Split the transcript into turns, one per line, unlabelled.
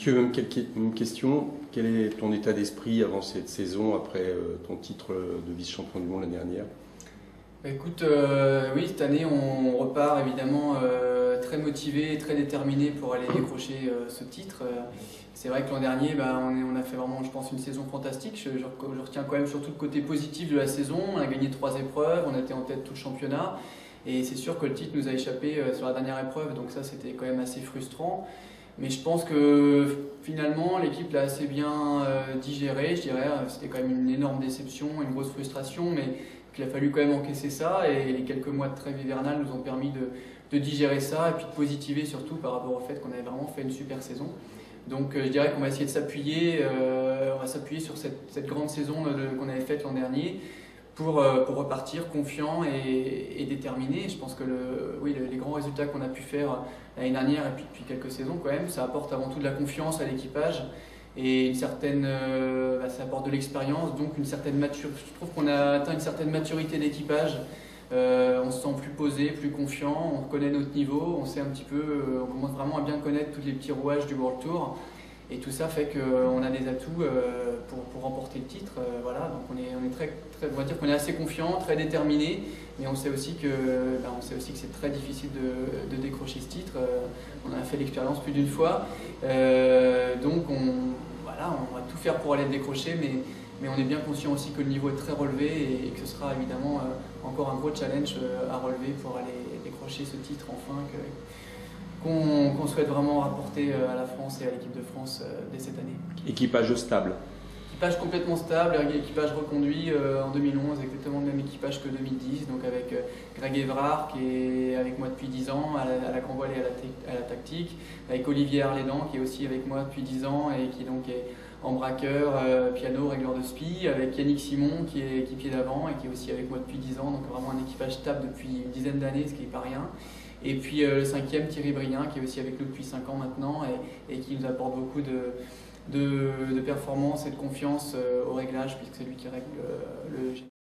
Mathieu, même question. Quel est ton état d'esprit avant cette saison, après ton titre de vice-champion du monde l'année dernière?
Écoute, oui, cette année on repart évidemment très motivé, très déterminé pour aller décrocher ce titre. C'est vrai que l'an dernier, on a fait vraiment, je pense, une saison fantastique. Je retiens quand même surtout le côté positif de la saison. On a gagné 3 épreuves, on a été en tête tout le championnat. Et c'est sûr que le titre nous a échappé sur la dernière épreuve, donc ça c'était quand même assez frustrant. Mais je pense que finalement l'équipe l'a assez bien digéré, je dirais. C'était quand même une énorme déception, une grosse frustration, mais qu'il a fallu quand même encaisser ça. Et les quelques mois de trêve hivernale nous ont permis de digérer ça et puis de positiver surtout par rapport au fait qu'on avait vraiment fait une super saison. Donc je dirais qu'on va essayer de s'appuyer, sur cette grande saison qu'on avait faite l'an dernier pour repartir confiant et déterminé. Je pense que les grands résultats qu'on a pu faire l'année dernière et puis depuis quelques saisons quand même, ça apporte avant tout de la confiance à l'équipage et ça apporte de l'expérience, donc une certaine maturité. Je trouve qu'on a atteint une certaine maturité d'équipage. On se sent plus posé, plus confiant, on connaît notre niveau, on sait un petit peu, on commence vraiment à bien connaître tous les petits rouages du World Tour. Et tout ça fait qu'on a des atouts pour remporter le titre. Voilà, donc on va dire qu'on est assez confiant, très déterminé, mais on sait aussi que c'est très difficile de décrocher ce titre. On a fait l'expérience plus d'une fois, donc on va tout faire pour aller le décrocher, mais on est bien conscient aussi que le niveau est très relevé et que ce sera évidemment encore un gros challenge à relever pour aller décrocher ce titre enfin qu'on souhaite vraiment rapporter à la France et à l'équipe de France dès cette année.
Équipage stable?
Équipage complètement stable, équipage reconduit en 2011, exactement le même équipage que 2010, donc avec Greg Évrard qui est avec moi depuis 10 ans à la grand voile et à la tactique, avec Olivier Arlédan qui est aussi avec moi depuis 10 ans et qui donc est en braqueur, piano, régleur de spi, avec Yannick Simon qui est équipier d'avant et qui est aussi avec moi depuis 10 ans, donc vraiment un équipage stable depuis une dizaine d'années, ce qui n'est pas rien. Et puis le 5e, Thierry Brien, qui est aussi avec nous depuis 5 ans maintenant et qui nous apporte beaucoup de performance et de confiance au réglage, puisque c'est lui qui règle le